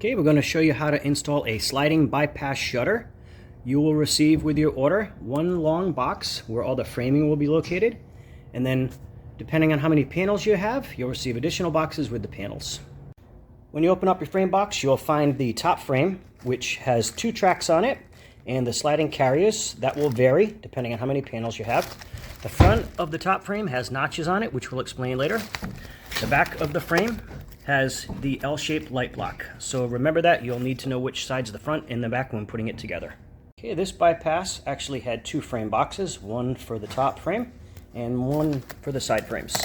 Okay, we're going to show you how to install a sliding bypass shutter. You will receive with your order one long box where all the framing will be located, and then depending on how many panels you have, you'll receive additional boxes with the panels. When you open up your frame box, you'll find the top frame, which has 2 tracks on it, and the sliding carriers. That will vary depending on how many panels you have. The front of the top frame has notches on it, which we'll explain later. The back of the frame has the L-shaped light block. So remember that. You'll need to know which side's the front and the back when putting it together. Okay, this bypass actually had 2 frame boxes, one for the top frame and one for the side frames.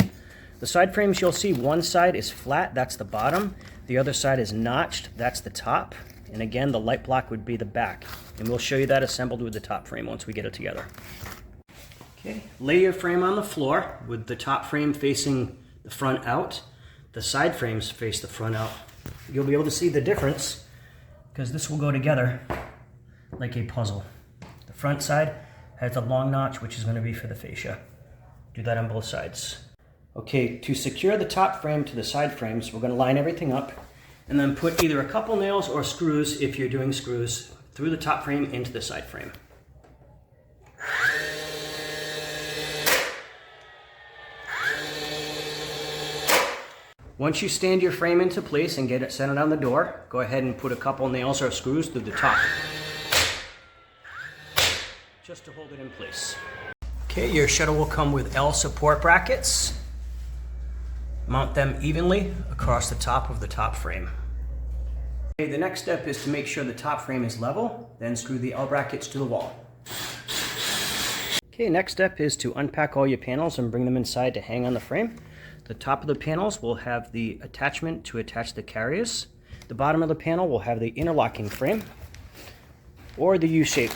The side frames, you'll see one side is flat, that's the bottom. The other side is notched, that's the top. And again, the light block would be the back. And we'll show you that assembled with the top frame once we get it together. Okay, lay your frame on the floor with the top frame facing the front out. The side frames face the front out. You'll be able to see the difference because this will go together like a puzzle. The front side has a long notch, which is going to be for the fascia. Do that on both sides. Okay, to secure the top frame to the side frames, we're going to line everything up and then put either a couple nails or screws, if you're doing screws, through the top frame into the side frame. Once you stand your frame into place and get it centered on the door, go ahead and put a couple nails or screws through the top, just to hold it in place. Okay, your shutter will come with L support brackets. Mount them evenly across the top of the top frame. Okay, the next step is to make sure the top frame is level, then screw the L brackets to the wall. Okay, next step is to unpack all your panels and bring them inside to hang on the frame. The top of the panels will have the attachment to attach the carriers. The bottom of the panel will have the interlocking frame or the U-shaped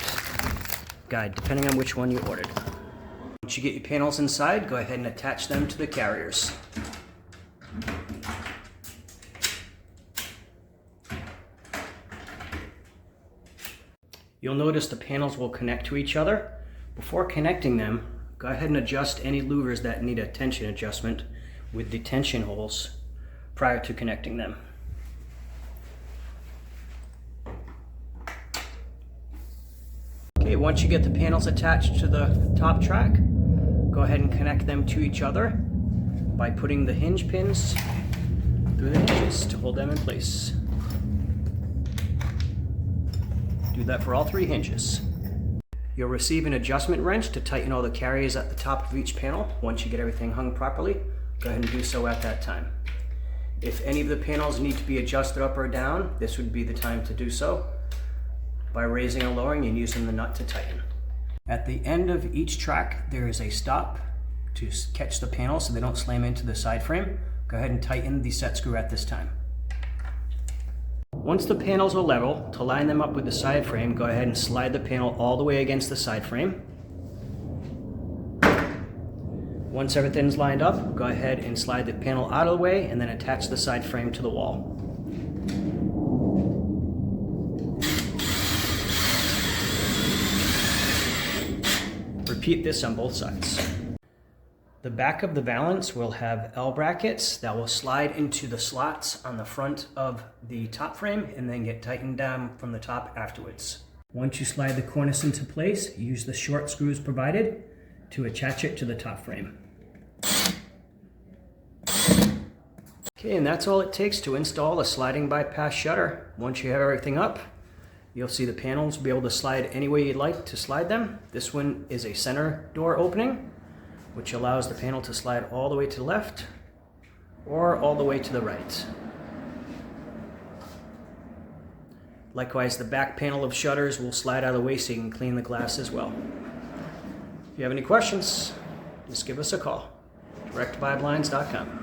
guide, depending on which one you ordered. Once you get your panels inside, go ahead and attach them to the carriers. You'll notice the panels will connect to each other. Before connecting them, go ahead and adjust any louvers that need a tension adjustment with the tension holes prior to connecting them. Okay, once you get the panels attached to the top track, go ahead and connect them to each other by putting the hinge pins through the hinges to hold them in place. Do that for all 3 hinges. You'll receive an adjustment wrench to tighten all the carriers at the top of each panel. Once you get everything hung properly, go ahead and do so at that time. If any of the panels need to be adjusted up or down, this would be the time to do so by raising or lowering and using the nut to tighten. At the end of each track, there is a stop to catch the panels so they don't slam into the side frame. Go ahead and tighten the set screw at this time. Once the panels are level, to line them up with the side frame, go ahead and slide the panel all the way against the side frame. Once everything's lined up, go ahead and slide the panel out of the way and then attach the side frame to the wall. Repeat this on both sides. The back of the valance will have L brackets that will slide into the slots on the front of the top frame and then get tightened down from the top afterwards. Once you slide the cornice into place, use the short screws provided to attach it to the top frame. Okay, and that's all it takes to install a sliding bypass shutter. Once you have everything up, you'll see the panels be able to slide any way you'd like to slide them. This one is a center door opening, which allows the panel to slide all the way to the left or all the way to the right. Likewise, the back panel of shutters will slide out of the way so you can clean the glass as well. If you have any questions, just give us a call. DirectVibeLines.com.